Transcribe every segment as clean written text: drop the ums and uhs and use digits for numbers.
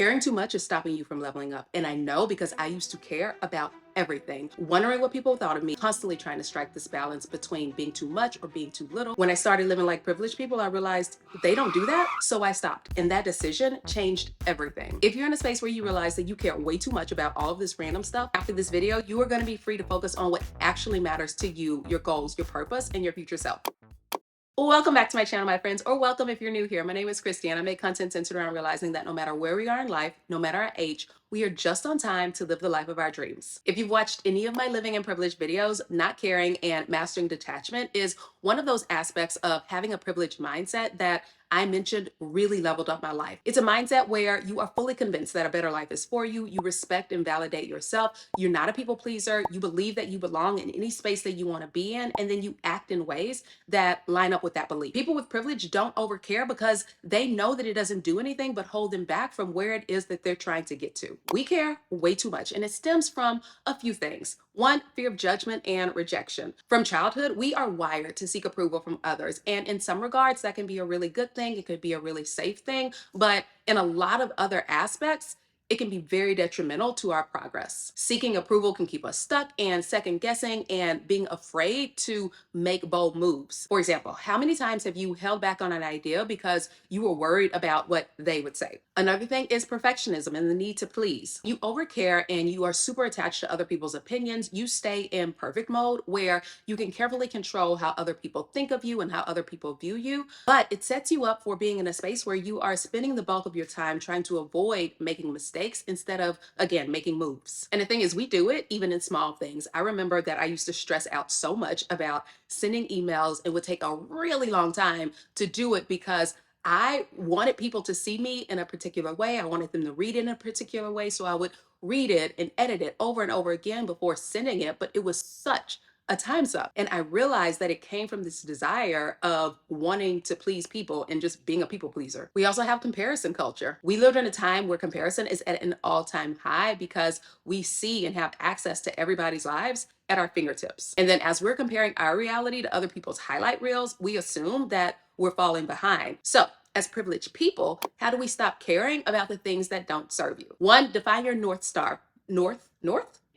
Caring too much is stopping you from leveling up. And I know because I used to care about everything, wondering what people thought of me, constantly trying to strike this balance between being too much or being too little. When I started living like privileged people, I realized they don't do that. So I stopped. And that decision changed everything. If you're in a space where you realize that you care way too much about all of this random stuff, after this video, you are going to be free to focus on what actually matters to you, your goals, your purpose, and your future self. Welcome back to my channel, my friends, or welcome if you're new here. My name is Christy, and I make content centered around realizing that no matter where we are in life, no matter our age, we are just on time to live the life of our dreams. If you've watched any of my living in privilege videos, not caring and mastering detachment is one of those aspects of having a privileged mindset that I mentioned really leveled up my life. It's a mindset where you are fully convinced that a better life is for you. You respect and validate yourself. You're not a people pleaser. You believe that you belong in any space that you want to be in, and then you act in ways that line up with that belief. People with privilege don't overcare because they know that it doesn't do anything but hold them back from where it is that they're trying to get to. We care way too much, and it stems from a few things. One, fear of judgment and rejection. From childhood, we are wired to seek approval from others. And in some regards, that can be a really good thing. It could be a really safe thing. But in a lot of other aspects, it can be very detrimental to our progress. Seeking approval can keep us stuck and second guessing and being afraid to make bold moves. For example, how many times have you held back on an idea because you were worried about what they would say? Another thing is perfectionism and the need to please. You overcare and you are super attached to other people's opinions. You stay in perfect mode where you can carefully control how other people think of you and how other people view you. But it sets you up for being in a space where you are spending the bulk of your time trying to avoid making mistakes instead of, again, making moves. And the thing is, we do it even in small things. I remember that I used to stress out so much about sending emails. It would take a really long time to do it because I wanted people to see me in a particular way. I wanted them to read it in a particular way. So I would read it and edit it over and over again before sending it. But it was such a time suck. And I realized that it came from this desire of wanting to please people and just being a people pleaser. We also have comparison culture. We lived in a time where comparison is at an all-time high because we see and have access to everybody's lives at our fingertips. And then as we're comparing our reality to other people's highlight reels, we assume that we're falling behind. So as privileged people, how do we stop caring about the things that don't serve you? One, define your North Star. North?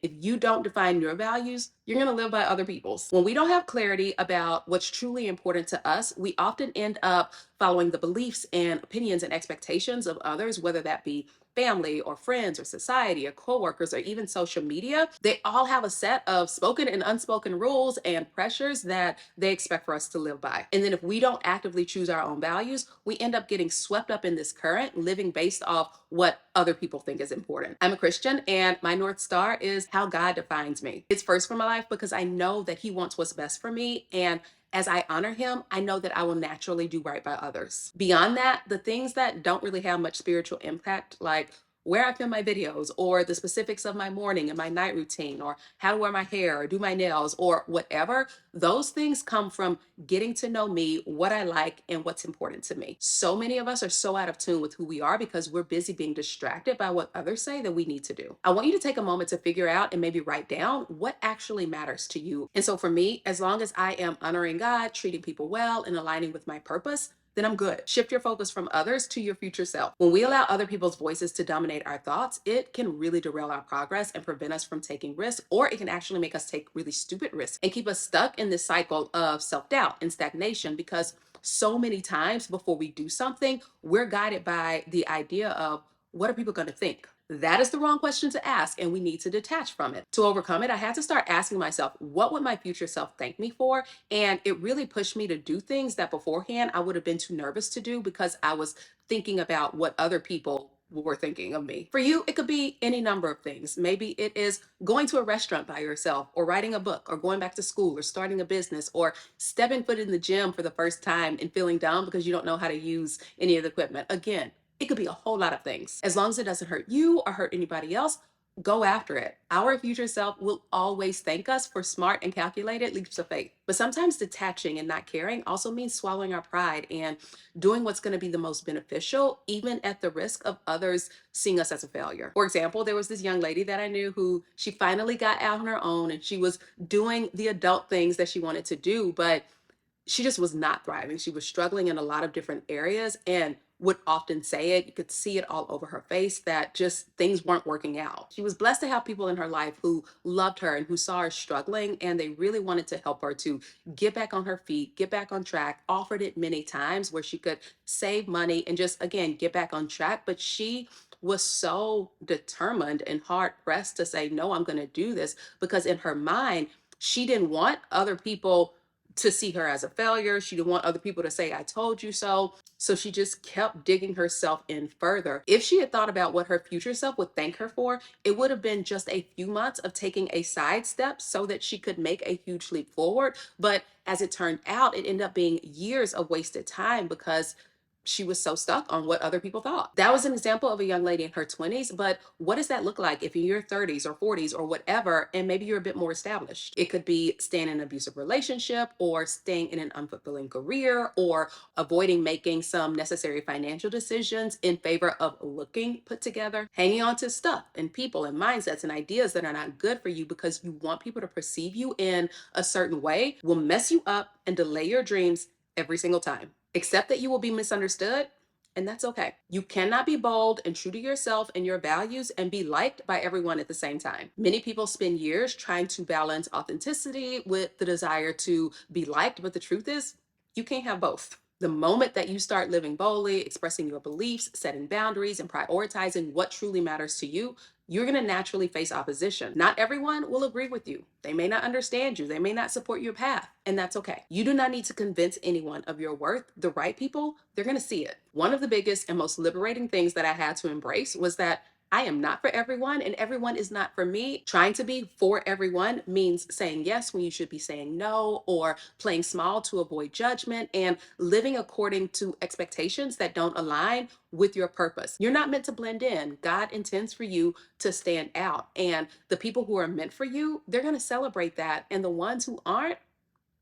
If you don't define your values, you're going to live by other people's. When we don't have clarity about what's truly important to us, we often end up following the beliefs and opinions and expectations of others, whether that be family or friends or society or coworkers or even social media. They all have a set of spoken and unspoken rules and pressures that they expect for us to live by. And then if we don't actively choose our own values, we end up getting swept up in this current, living based off what other people think is important. I'm a Christian, and my North Star is how God defines me. It's first for my life because I know that He wants what's best for me, and as I honor Him, I know that I will naturally do right by others. Beyond that, the things that don't really have much spiritual impact, like where I film my videos or the specifics of my morning and my night routine or how to wear my hair or do my nails or whatever, those things come from getting to know me, what I like, and what's important to me. So many of us are so out of tune with who we are because we're busy being distracted by what others say that we need to do. I want you to take a moment to figure out and maybe write down what actually matters to you. And so for me, as long as I am honoring God, treating people well, and aligning with my purpose, then I'm good. Shift your focus from others to your future self. When we allow other people's voices to dominate our thoughts, it can really derail our progress and prevent us from taking risks, or it can actually make us take really stupid risks and keep us stuck in this cycle of self-doubt and stagnation because so many times before we do something, we're guided by the idea of what are people going to think? That is the wrong question to ask, and we need to detach from it. To overcome it, I had to start asking myself, what would my future self thank me for? And it really pushed me to do things that beforehand I would have been too nervous to do because I was thinking about what other people were thinking of me. For you, it could be any number of things. Maybe it is going to a restaurant by yourself, or writing a book, or going back to school, or starting a business, or stepping foot in the gym for the first time and feeling down because you don't know how to use any of the equipment. Again, it could be a whole lot of things. As long as it doesn't hurt you or hurt anybody else, go after it. Our future self will always thank us for smart and calculated leaps of faith. But sometimes detaching and not caring also means swallowing our pride and doing what's going to be the most beneficial, even at the risk of others seeing us as a failure. For example, there was this young lady that I knew who she finally got out on her own and she was doing the adult things that she wanted to do, but she just was not thriving. She was struggling in a lot of different areas. And would often say it. You could see it all over her face that just things weren't working out. She was blessed to have people in her life who loved her and who saw her struggling, and they really wanted to help her to get back on her feet, get back on track, offered it many times where she could save money and just, again, get back on track. But she was so determined and hard pressed to say, no, I'm going to do this, because in her mind, she didn't want other people to see her as a failure. She didn't want other people to say, I told you so. So she just kept digging herself in further. If she had thought about what her future self would thank her for, it would have been just a few months of taking a sidestep so that she could make a huge leap forward. But as it turned out, it ended up being years of wasted time because she was so stuck on what other people thought. That was an example of a young lady in her 20s, but what does that look like if you're in your 30s or 40s or whatever, and maybe you're a bit more established? It could be staying in an abusive relationship, or staying in an unfulfilling career, or avoiding making some necessary financial decisions in favor of looking put together, hanging on to stuff and people and mindsets and ideas that are not good for you because you want people to perceive you in a certain way, will mess you up and delay your dreams every single time. Accept that you will be misunderstood, and that's okay. You cannot be bold and true to yourself and your values and be liked by everyone at the same time. Many people spend years trying to balance authenticity with the desire to be liked, but the truth is, you can't have both. The moment that you start living boldly, expressing your beliefs, setting boundaries, and prioritizing what truly matters to you, you're going to naturally face opposition. Not everyone will agree with you. They may not understand you. They may not support your path, and that's okay. You do not need to convince anyone of your worth. The right people, they're going to see it. One of the biggest and most liberating things that I had to embrace was that I am not for everyone and everyone is not for me. Trying to be for everyone means saying yes when you should be saying no, or playing small to avoid judgment, and living according to expectations that don't align with your purpose. You're not meant to blend in. God intends for you to stand out. And the people who are meant for you, they're going to celebrate that. And the ones who aren't,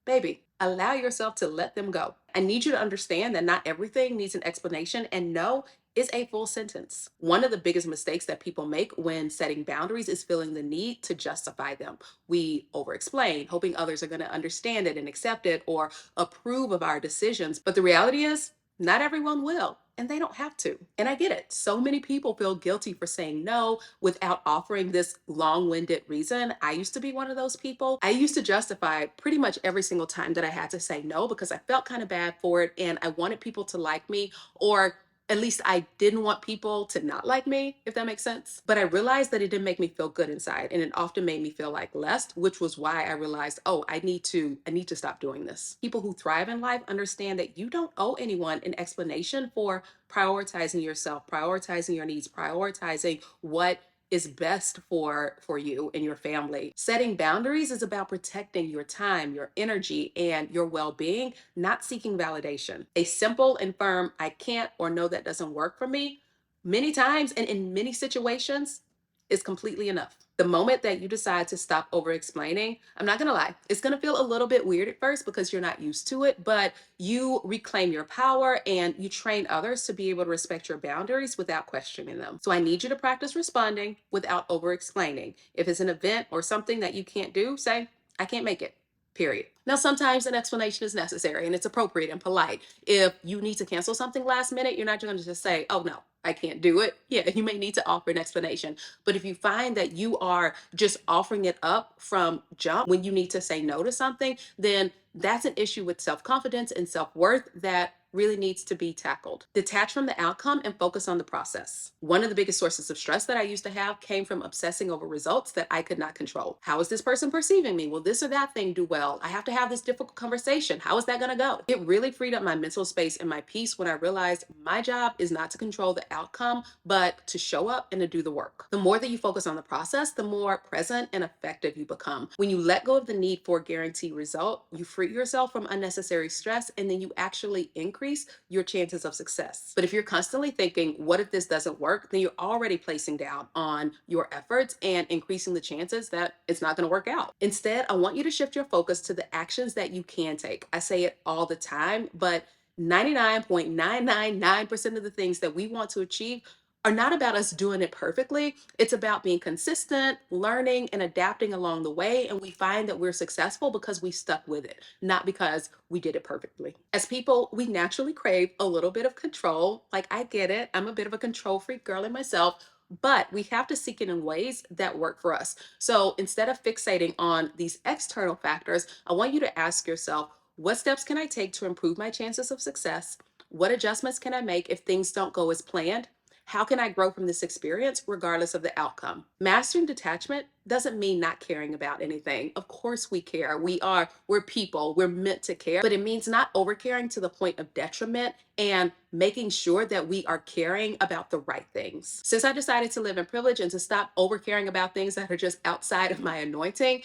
baby, allow yourself to let them go. I need you to understand that not everything needs an explanation, and no is a full sentence. One of the biggest mistakes that people make when setting boundaries is feeling the need to justify them. We over explain, hoping others are going to understand it and accept it or approve of our decisions. But the reality is, not everyone will, and they don't have to. And I get it. So many people feel guilty for saying no without offering this long winded reason. I used to be one of those people. I used to justify pretty much every single time that I had to say no because I felt kind of bad for it and I wanted people to like me, or at least I didn't want people to not like me, if that makes sense. But I realized that it didn't make me feel good inside, and it often made me feel like less, which was why I realized, oh, I need to stop doing this. People who thrive in life understand that you don't owe anyone an explanation for prioritizing yourself, prioritizing your needs, prioritizing what is best for you and your family. Setting boundaries is about protecting your time, your energy, and your well-being, not seeking validation. A simple and firm I can't or no, that doesn't work for me, many times and in many situations, is completely enough. The moment that you decide to stop over explaining, I'm not gonna lie, it's gonna feel a little bit weird at first because you're not used to it, but you reclaim your power and you train others to be able to respect your boundaries without questioning them. So I need you to practice responding without over explaining. If it's an event or something that you can't do, say, I can't make it. Period. Now, sometimes an explanation is necessary and it's appropriate and polite. If you need to cancel something last minute, you're not going to just say, oh, no, I can't do it. Yeah, you may need to offer an explanation. But if you find that you are just offering it up from jump when you need to say no to something, then that's an issue with self-confidence and self-worth that really needs to be tackled. Detach from the outcome and focus on the process. One of the biggest sources of stress that I used to have came from obsessing over results that I could not control. How is this person perceiving me? Will this or that thing do well? I have to have this difficult conversation. How is that going to go? It really freed up my mental space and my peace when I realized my job is not to control the outcome, but to show up and to do the work. The more that you focus on the process, the more present and effective you become. When you let go of the need for a guaranteed result, you free yourself from unnecessary stress, and then you actually increase your chances of success. But if you're constantly thinking, what if this doesn't work? Then you're already placing down on your efforts and increasing the chances that it's not going to work out. Instead, I want you to shift your focus to the actions that you can take. I say it all the time, but 99.999% of the things that we want to achieve are not about us doing it perfectly. It's about being consistent, learning, and adapting along the way. And we find that we're successful because we stuck with it, not because we did it perfectly. As people, we naturally crave a little bit of control. Like, I get it. I'm a bit of a control freak girl in myself, but we have to seek it in ways that work for us. So instead of fixating on these external factors, I want you to ask yourself, what steps can I take to improve my chances of success? What adjustments can I make if things don't go as planned? How can I grow from this experience regardless of the outcome? Mastering detachment doesn't mean not caring about anything. Of course we care. We're people. We're meant to care, but it means not over caring to the point of detriment and making sure that we are caring about the right things. Since I decided to live in privilege and to stop over caring about things that are just outside of my anointing,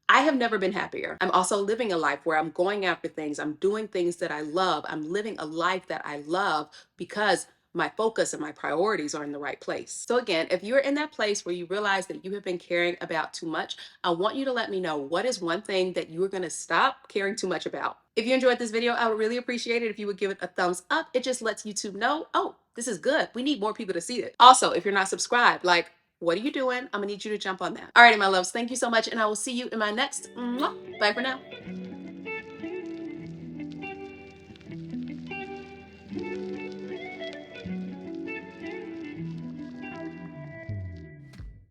I have never been happier. I'm also living a life where I'm going after things. I'm doing things that I love. I'm living a life that I love because my focus and my priorities are in the right place. So again, if you're in that place where you realize that you have been caring about too much, I want you to let me know, what is one thing that you are going to stop caring too much about. If you enjoyed this video, I would really appreciate it if you would give it a thumbs up. It just lets YouTube know, oh, this is good. We need more people to see it. Also, if you're not subscribed, like, what are you doing? I'm gonna need you to jump on that. All righty, my loves, thank you so much, and I will see you in my next. Bye for now.